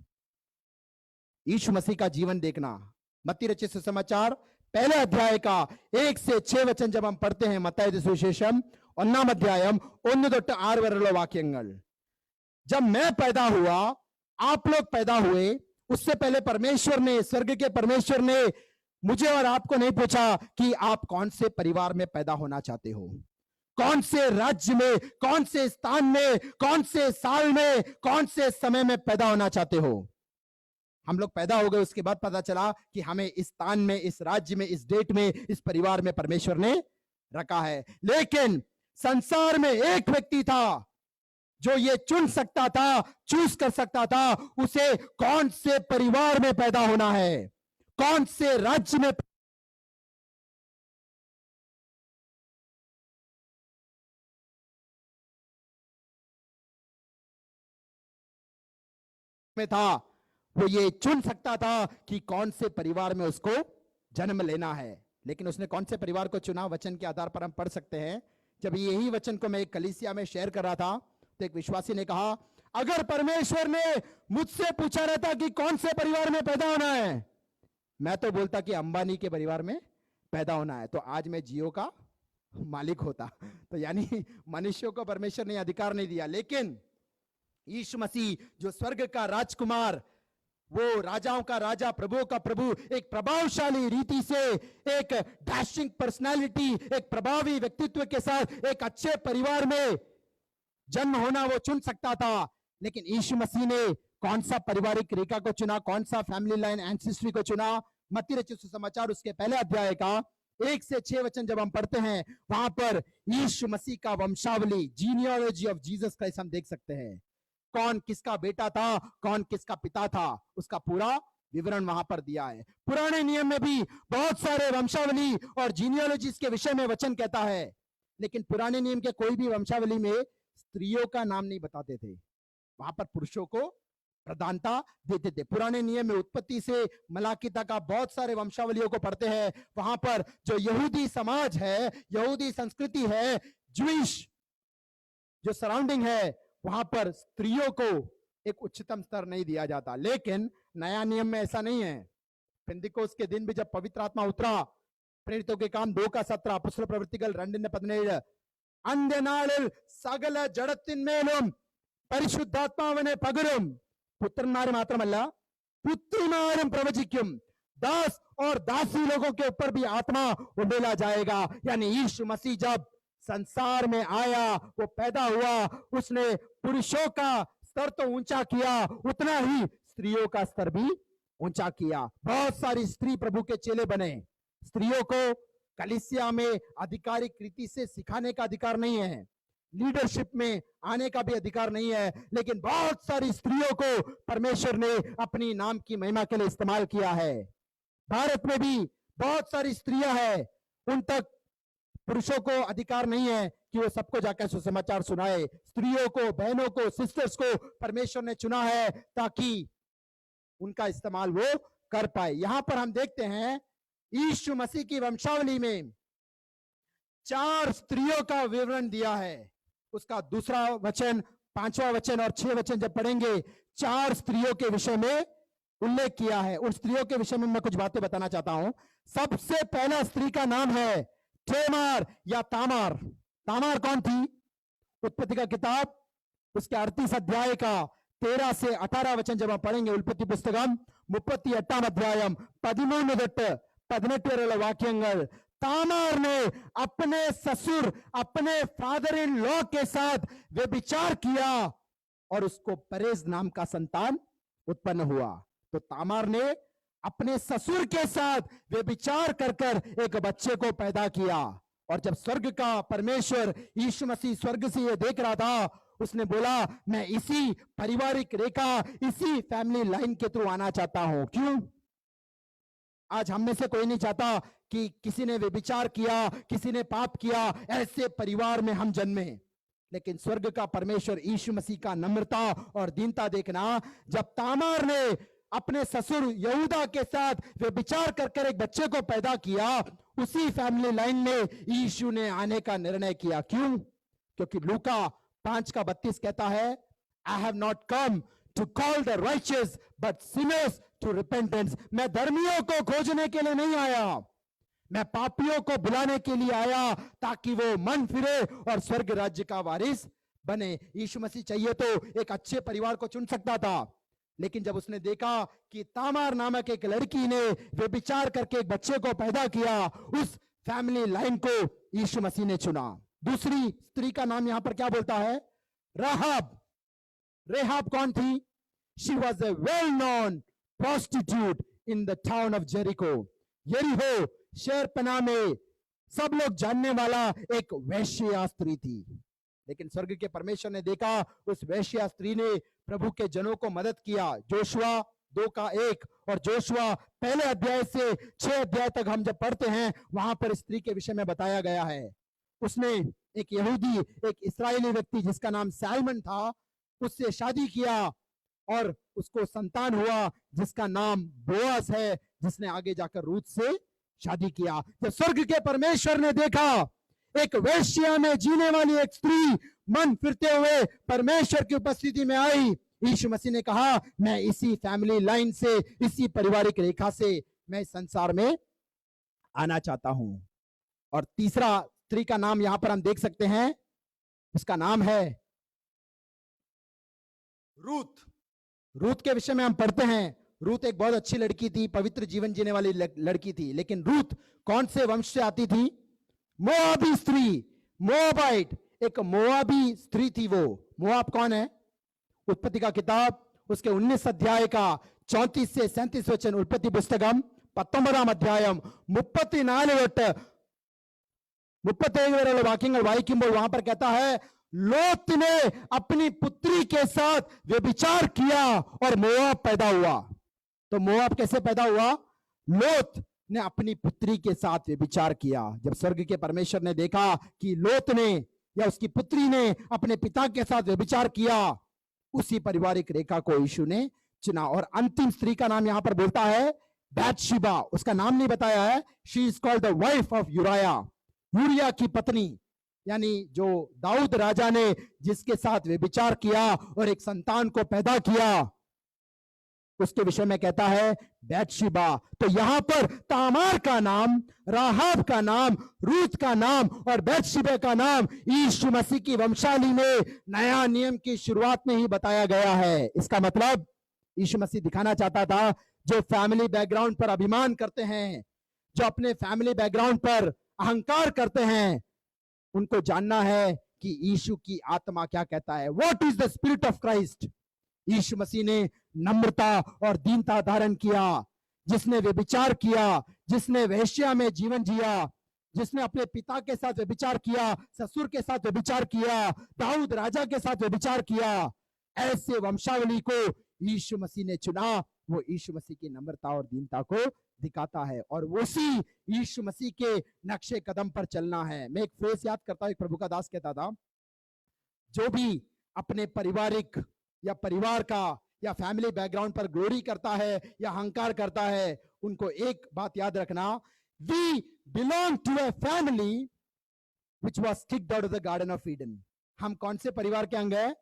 [SPEAKER 1] यीशु मसीह का जीवन देखना, मत्ती रचित सुसमाचार पहले अध्याय का 1 से 6 वचन जब हम पढ़ते हैं, मत्ताई सुविशेषम 1 अध्यायम 1 തൊട്ട് 6 വരെയുള്ള വാക്യങ്ങൾ। जब मैं पैदा हुआ, आप लोग पैदा हुए, उससे पहले परमेश्वर ने, स्वर्ग के परमेश्वर ने मुझे और आपको नहीं पूछा कि आप कौन से परिवार में पैदा होना चाहते हो, कौन से राज्य में, कौन से स्थान में, कौन से साल में, कौन से समय में पैदा होना चाहते हो। हम लोग पैदा हो गए, उसके बाद पता चला कि हमें इस स्थान में, इस राज्य में, इस डेट में, इस परिवार में परमेश्वर ने रखा है। लेकिन संसार में एक व्यक्ति था जो ये चुन सकता था, चूज कर सकता था, उसे कौन से परिवार में पैदा होना है, कौन से राज्य में था। वो ये चुन सकता था कि कौन से परिवार में उसको जन्म लेना है। लेकिन उसने कौन से परिवार को चुना, वचन के आधार पर हम पढ़ सकते हैं। जब यही वचन को मैं एक कलीसिया में शेयर कर रहा था, तो एक विश्वासी ने कहा, अगर परमेश्वर ने मुझसे पूछा रहता कि कौन से परिवार में पैदा होना है, मैं तो बोलता कि अंबानी के परिवार में पैदा होना है, तो आज मैं जियो का मालिक होता। तो यानी मनुष्यों को परमेश्वर ने अधिकार नहीं दिया। लेकिन यीशु मसीह जो स्वर्ग का राजकुमार, वो राजाओं का राजा, प्रभुओं का प्रभु, एक प्रभावशाली रीति से, एक डैशिंग पर्सनालिटी, एक प्रभावी व्यक्तित्व के साथ एक अच्छे परिवार में जन्म होना वो चुन सकता था। लेकिन यीशु मसीह ने कौन सा पारिवारिक रेखा को चुना, कौन सा फैमिली लाइन, एंसेस्ट्री को चुना? मत्ती रचित सुसमाचार उसके पहले अध्याय का 1 से 6 वचन जब हम पढ़ते हैं, वहां पर यीशु मसीह का वंशावली, जीनियोलॉजी ऑफ जीसस क्राइस्ट हम देख सकते हैं। कौन किसका बेटा था, कौन किसका पिता था, उसका पूरा विवरण वहां पर दिया है। पुराने नियम में भी बहुत सारे वंशावली और जीनियोलॉजीज के विषय में वचन कहता है, लेकिन पुराने नियम के कोई भी वंशावली में स्त्रियों का नाम नहीं बताते थे, वहां पर पुरुषों को प्रधानता देते थे। पुराने नियम में उत्पत्ति से मलाकी तक आप बहुत सारे वंशावलियों को पढ़ते हैं, वहां पर जो यहूदी समाज है, यहूदी संस्कृति है, ज्यूइश जो सराउंडिंग है, वहां पर स्त्रियों को एक उच्चतम स्तर नहीं दिया जाता। लेकिन नया नियम में ऐसा नहीं है। पेंतिकोस्त के दिन भी जब पवित्र आत्मा उतरा, प्रेरितों के काम 2:17 അപ്പോസ്തല പ്രവൃത്തികൾ 2:17 അന്ത്യനാളിൽ സകല ജഡത്തിന്മേലും പരിശുദ്ധാത്മാവിനെ പകരും, പുത്രന്മാര് മാത്രമല്ല പുത്രിമാരും പ്രവചിക്കും, दास और दासी लोगों के ऊपर भी आत्मा उंडेला जाएगा। यानी यीशु मसीह जब संसार में आया, वो पैदा हुआ, उसने पुरुषों का स्तर तो ऊंचा किया, उतना ही स्त्रियों का स्तर भी ऊंचा किया। बहुत सारी स्त्री प्रभु के चेले बने। स्त्रियों को कलीसिया में आधिकारिक रीति से सिखाने का अधिकार नहीं है, लीडरशिप में आने का भी अधिकार नहीं है, लेकिन बहुत सारी स्त्रियों को परमेश्वर ने अपनी नाम की महिमा के लिए इस्तेमाल किया है। भारत में भी बहुत सारी स्त्रियां हैं, उन तक पुरुषों को अधिकार नहीं है कि वो सबको जाकर सुसमाचार सुनाए। स्त्रियों को, बहनों को, सिस्टर्स को परमेश्वर ने चुना है ताकि उनका इस्तेमाल वो कर पाए। यहां पर हम देखते हैं यीशु मसीह की वंशावली में 4 स्त्रियों का विवरण दिया है। उसका 2 वचन, 5वां वचन और 6 वचन जब पढ़ेंगे, 4 स्त्रियों के विषय में उल्लेख किया है। उन स्त्रियों के विषय में मैं कुछ बातें बताना चाहता हूं। सबसे पहला स्त्री का नाम है थेमार या तामार। तामार कौन थी? उत्पत्ति का किताब उसके 38 अध्याय का 13 से 18 वचन जब हम पढ़ेंगे, ഉൽപ്പത്തി പുസ്തകം 38 अध्याയം 13 തൊട്ട് 18 വരെയുള്ള വാക്യങ്ങൾ, तामार ने अपने ससुर, अपने फादर इन लॉ के साथ व्यभिचार किया और उसको परेज नाम का संतान उत्पन्न हुआ। तो तामार ने अपने ससुर के साथ व्यभिचार कर कर एक बच्चे को पैदा किया। और जब स्वर्ग का परमेश्वर यीशु मसीह स्वर्ग से ये देख रहा था, उसने बोला मैं इसी पारिवारिक रेखा, इसी फैमिली लाइन के थ्रू आना चाहता हूं। क्यों? आज हम में से कोई नहीं चाहता कि किसी ने व्यभिचार किया, किसी ने पाप किया, ऐसे परिवार में हम जन्मे। लेकिन स्वर्ग का परमेश्वर यीशु मसीह का नम्रता और दीनता देखना, जब तामार ने अपने ससुर यहूदा के साथ व्यभिचार कर एक बच्चे को पैदा किया, उसी फैमिली लाइन में यीशु ने आने का निर्णय किया। क्यों? क्योंकि लूका 5:32 कहता है, I have not come to call the righteous but sinners to repentance. मैं धर्मियों को खोजने के लिए नहीं आया, मैं पापियों को बुलाने के लिए आया ताकि वो मन फिरे और स्वर्ग राज्य का वारिस बने। यीशु मसीह चाहिए तो एक अच्छे परिवार को चुन सकता था, लेकिन जब उसने देखा कि तामार नामक एक लड़की ने व्यभिचार करके एक बच्चे को पैदा किया, उस फैमिली लाइन को यीशु मसीह ने चुना। दूसरी स्त्री का नाम यहां पर क्या बोलता है? राहाब। रेहाब कौन थी? She was a well known prostitute in the town of Jericho. यरीहो शहरपनाह में सब लोग जानने वाला एक वैश्या स्त्री थी। लेकिन स्वर्ग के परमेश्वर ने देखा उस वैश्या स्त्री ने प्रभु के जनों को मदद किया। जोशुआ 2:1 और जोशुआ पहले अध्याय से 6 अध्याय तक हम जब पढ़ते हैं, वहां पर स्त्री के विषय में बताया गया है। उसने एक यहूदी, एक इस्राएली व्यक्ति जिसका नाम सैलमन था, उससे शादी किया और उसको संतान हुआ जिसका नाम बोअज है, जिसने आगे जाकर रूत से शादी किया। जब स्वर्ग के परमेश्वर ने देखा एक वेश्या में जीने वाली एक स्त्री मन फिरते हुए परमेश्वर की उपस्थिति में आई, यीशु मसीह ने कहा मैं इसी फैमिली लाइन से, इसी पारिवारिक रेखा से मैं इस संसार में आना चाहता हूं। और तीसरा स्त्री का नाम यहां पर हम देख सकते हैं, उसका नाम है रूत। रूत के विषय में हम पढ़ते हैं, रूत एक बहुत अच्छी लड़की थी, पवित्र जीवन जीने वाली लड़की थी। लेकिन रूत कौन से वंश से आती थी? मोआबी स्त्री, मोआबाइट, एक मोआबी स्त्री थी वो। मोआब कौन है? उत्पत्ति का किताब उसके 19 अध्याय का 34 से 37 वचन, उत्पत्ति पुस्तकम 19 अध्याയം 34 തൊട്ട് 37 വരെയുള്ള വാക്യങ്ങൾ വായിക്കുമ്പോൾ वहां पर कहता है, लोत ने अपनी पुत्री के साथ व्यभिचार किया और मोआब पैदा हुआ। तो मोआब कैसे पैदा हुआ? लोत ने अपनी पुत्री के साथ व्यभिचार किया। जब स्वर्ग के परमेश्वर ने देखा कि लोत ने या उसकी पुत्री ने अपने पिता के साथ व्यभिचार किया, उसी पारिवारिक रेखा को यीशु ने चुना। और अंतिम स्त्री का नाम यहां पर बोलता है बैतशिबा, उसका नाम नहीं बताया है। She is called the wife of urea की पत्नी, यानी जो दाऊद राजा ने जिसके साथ व्यभिचार किया और एक संतान को पैदा किया, उसके विषय में कहता है बैतशिबा। तो यहां पर तामार का नाम, राहाब का नाम, रूत का नाम और बैतशिबा का नाम यीशु मसीह की वंशावली में नया नियम की शुरुआत में ही बताया गया है। इसका मतलब यीशु मसीह दिखाना चाहता था जो फैमिली बैकग्राउंड पर अभिमान करते हैं, जो अपने फैमिली बैकग्राउंड पर अहंकार करते हैं, उनको जानना है कि यीशु की आत्मा क्या कहता है। What is the spirit of Christ. यीशु मसीह ने नम्रता और दीनता धारण किया। जिसने व्यभिचार किया, जिसने वेश्या में जीवन जिया, जिसने अपने पिता के साथ व्यभिचार किया, ससुर के साथ व्यभिचार किया, दाऊद राजा के साथ व्यभिचार किया, ऐसे वंशावली को यीशु मसीह ने चुना। वो यीशु मसीह की नम्रता और दीनता को दिखाता है और उसी यीशु मसीह के नक्शे कदम पर चलना है। मैं एक फ्रेज याद करता हूं, एक प्रभु का दास कहता था, जो भी अपने पारिवारिक या परिवार का या फैमिली बैकग्राउंड पर ग्लोरी करता है या अहंकार करता है, उनको एक बात याद रखना, we belong to a family which was kicked out of the garden of Eden. हम कौन से परिवार के अंग है?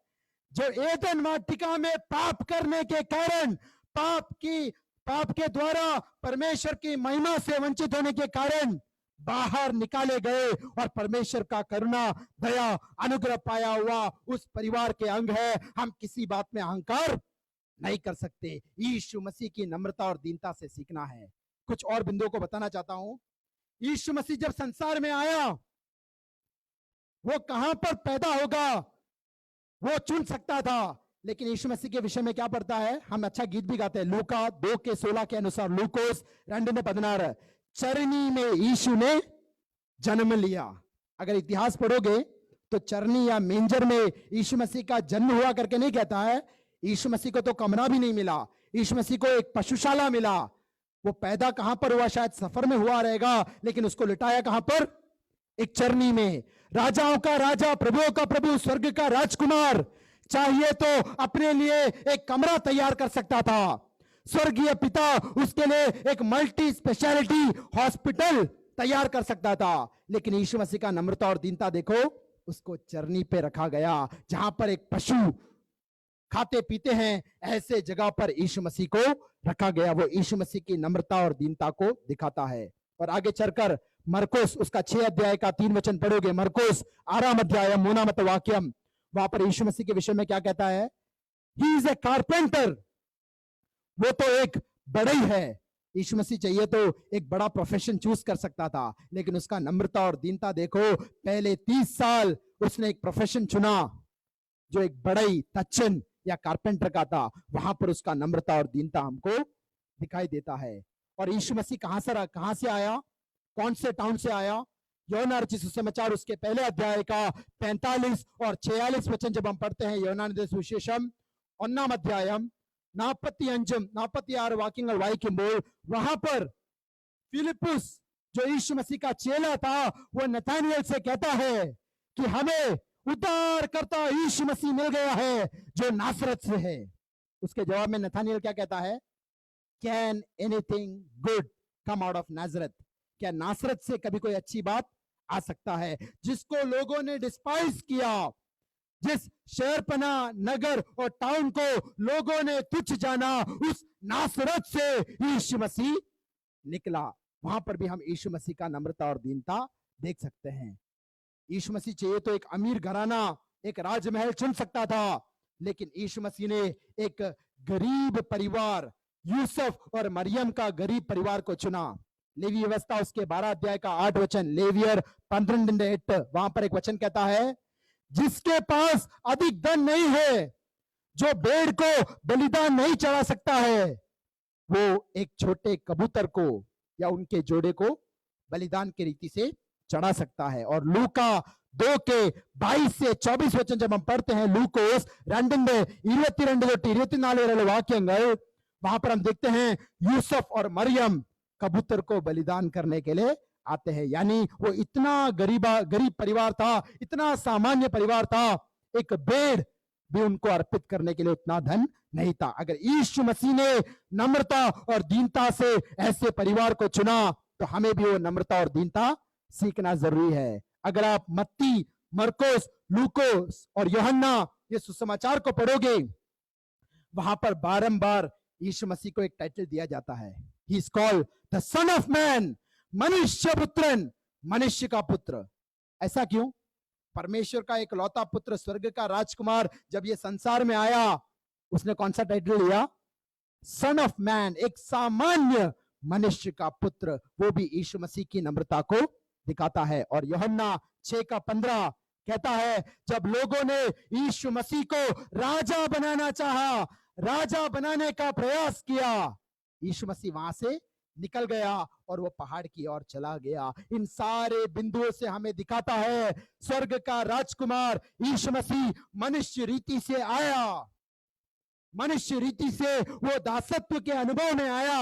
[SPEAKER 1] जो एदन वाटिका में पाप करने के कारण, पाप के द्वारा परमेश्वर की महिमा से वंचित होने के कारण बाहर निकाले गए और परमेश्वर का करुणा, दया, अनुग्रह पाया हुआ उस परिवार के अंग है। हम किसी बात में अहंकार नहीं कर सकते। यीशु मसीह की नम्रता और दीनता से सीखना है। कुछ और बिंदुओं को बताना चाहता हूं। यीशु मसीह जब संसार में आया, वो कहां पर पैदा होगा वो चुन सकता था, लेकिन यीशु मसीह के विषय में क्या पढ़ता है? हम अच्छा गीत भी गाते हैं। लूका 2:16 के अनुसार, लूकोस 2:16, चरनी में यीशु ने जन्म लिया। अगर इतिहास पढ़ोगे तो चरनी या मेंजर में यीशु मसीह का जन्म हुआ करके नहीं कहता है। यीशु मसीह को तो कमरा भी नहीं मिला, यीशु मसीह को एक पशुशाला मिला। वो पैदा कहां पर हुआ? शायद सफर में हुआ रहेगा, लेकिन उसको लिटाया कहां पर? एक चरनी में। राजाओं का राजा, प्रभुओं का प्रभु, स्वर्ग का राजकुमार चाहिए तो अपने लिए एक कमरा तैयार कर सकता था। स्वर्गीय पिता उसके लिए एक मल्टी स्पेशलिटी हॉस्पिटल तैयार कर सकता था, लेकिन यीशु मसीह का नम्रता और दीनता देखो, उसको चरनी पे रखा गया। जहां पर एक पशु खाते पीते हैं, ऐसे जगह पर यीशु मसीह को रखा गया। वो यीशु मसीह की नम्रता और दीनता को दिखाता है। और आगे चलकर मरकोस उसका 6 अध्याय का 3 वचन पढ़ोगे, मरकोस 6 अध्याय 3 वाक्यम, वहां पर यीशु मसीह के विषय में क्या कहता है? He is a carpenter. वो तो एक बढ़ई है। यीशु मसीह चाहिए तो एक बड़ा प्रोफेशन चूज कर सकता था, लेकिन उसका नम्रता और दीनता देखो। पहले 30 साल उसने एक प्रोफेशन चुना जो एक बढ़ई, तच्चन या कारपेंटर का था। वहां पर उसका नम्रता और दीनता हमको दिखाई देता है। और यीशु मसीह कहां से आया? कौन से टाउन से आया? यूहन्ना रचित सुसमाचार उसके पहले अध्याय का 45 और 46 वचन जब हम पढ़ते हैं, यूहन्ना सुविशेषम 1 अध्यायम 46 वाक्यങ്ങൾ വായിക്കുമ്പോൾ, वहां पर फिलिपुस जो यीशु मसीह का चेला था, वो नथानिएल से कहता है कि हमें उद्धार करता यीशु मसीह मिल गया है जो नासरत से है। उसके जवाब में नथानिएल क्या कहता है? Can anything good come out of Nazareth? क्या नासरत से कभी कोई अच्छी बात आ सकता है? जिसको लोगों ने डिस्पाइज किया, जिस शहरपना, नगर और टाउन को लोगों ने तुच्छ जाना, उस नासरत से यीशु मसीह निकला। वहां पर भी हम यीशु मसीह का नम्रता और दीनता देख सकते हैं। यीशु मसीह चाहिए तो एक अमीर घराना, एक राजमहल चुन सकता था, लेकिन यीशु मसीह ने एक गरीब परिवार, यूसुफ और मरियम का गरीब परिवार को चुना। लेवी व्यवस्था उसके 12 अध्याय का 8 वचन, लेवियर 12:8, वहां पर एक वचन कहता है, जिसके पास अधिक धन नहीं है, जो भेड़ को बलिदान नहीं चढ़ा सकता है, वो एक छोटे कबूतर को या उनके जोड़े को बलिदान की रीति से चढ़ा सकता है। और लूका 2 के 22 से 24 वचन जब हम पढ़ते हैं, लूकोस 2:22-24 वाक्यങ്ങൾ, वहां पर हम देखते हैं यूसुफ और मरियम कबूतर को बलिदान करने के लिए आते हैं। यानी वो इतना गरीब परिवार था, इतना सामान्य परिवार था। एक भेड़
[SPEAKER 2] भी उनको अर्पित करने के लिए उतना धन नहीं था। अगर यीशु मसीह ने नम्रता और दीनता से ऐसे परिवार को चुना तो हमें भी वो नम्रता और दीनता सीखना जरूरी है। अगर आप मत्ती, मरकुस, लूकोस और यूहन्ना ये सुसमाचार को पढ़ोगे, वहां पर बारंबार यीशु मसीह को एक टाइटल दिया जाता है, he is called the son of man, मनुष्य पुत्रन, मनुष्य का पुत्र। ऐसा क्यों? परमेश्वर का एक लौता पुत्र, स्वर्ग का राजकुमार जब ये संसार में आया, उसने कौन सा टाइटल लिया? सन ऑफ मैन, एक सामान्य मनुष्य का पुत्र। वो भी यीशु मसीह की नम्रता को दिखाता है। और यूहन्ना 6:15 कहता है, जब लोगों ने यीशु मसीह को राजा बनाना चाहा, राजा बनाने का प्रयास किया, यीशु मसीह वहां से निकल गया और वो पहाड़ की ओर चला गया। इन सारे बिंदुओं से हमें दिखाता है स्वर्ग का राजकुमार यीशु मसीह मनुष्य रीति से आया, मनुष्य रीति से वो दासत्व के अनुभव में आया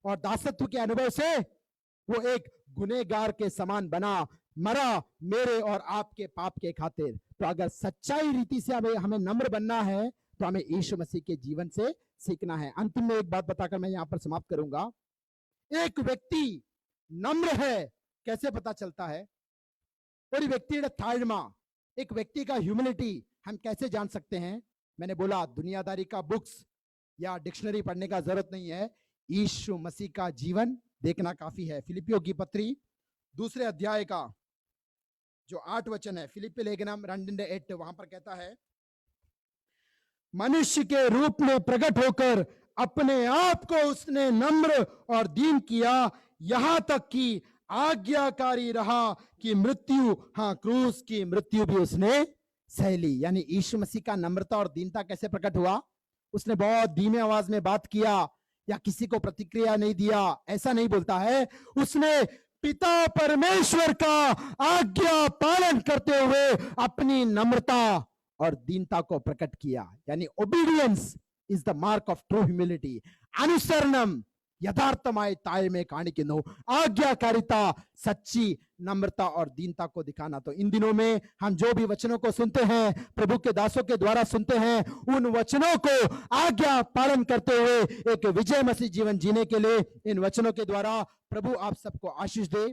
[SPEAKER 2] और दासत्व के अनुभव से वो एक गुनहगार के समान बना, मरा मेरे और आपके पाप के खातिर। तो अगर सच्चाई रीति से हमें नम्र बनना है तो हमें यीशु मसीह के जीवन से सीखना है। अंतिम में एक बात बताकर मैं यहां पर समाप्त करूंगा। एक व्यक्ति नम्र है कैसे पता चलता है? और व्यक्ति थाळमा, एक व्यक्ति का ह्यूमिलिटी हम कैसे जान सकते हैं? मैंने बोला दुनियादारी का बुक्स या डिक्शनरी पढ़ने का जरूरत नहीं है, यीशु मसीह का जीवन देखना काफी है। फिलिपियों की पत्री 2 अध्याय का जो 8 वचन है, फिलिपी लेखनम 2:8, वहां पर कहता है, मनुष्य के रूप में प्रकट होकर अपने आप को उसने नम्र और दीन किया, यहां तक कि आज्ञाकारी रहा कि मृत्यु, हाँ क्रूस की मृत्यु भी उसने सह ली। यानी यीशु मसीह का नम्रता और दीनता कैसे प्रकट हुआ? उसने बहुत धीमे आवाज में बात किया या किसी को प्रतिक्रिया नहीं दिया, ऐसा नहीं बोलता है। उसने पिता परमेश्वर का आज्ञा पालन करते हुए अपनी नम्रता और दीनता को प्रकट किया। यानी obedience is the mark of true humility. अनुसरणम यथार्थमाय ताळमे काणिकेनो, आज्ञाकारिता, सच्ची नम्रता और दीनता को दिखाना। तो इन दिनों में हम जो भी वचनों को सुनते हैं, प्रभु के दासों के द्वारा सुनते हैं, उन वचनों को आज्ञा पालन करते हुए एक विजय मसीह जीवन जीने के लिए इन वचनों के द्वारा प्रभु आप सबको आशीष दे।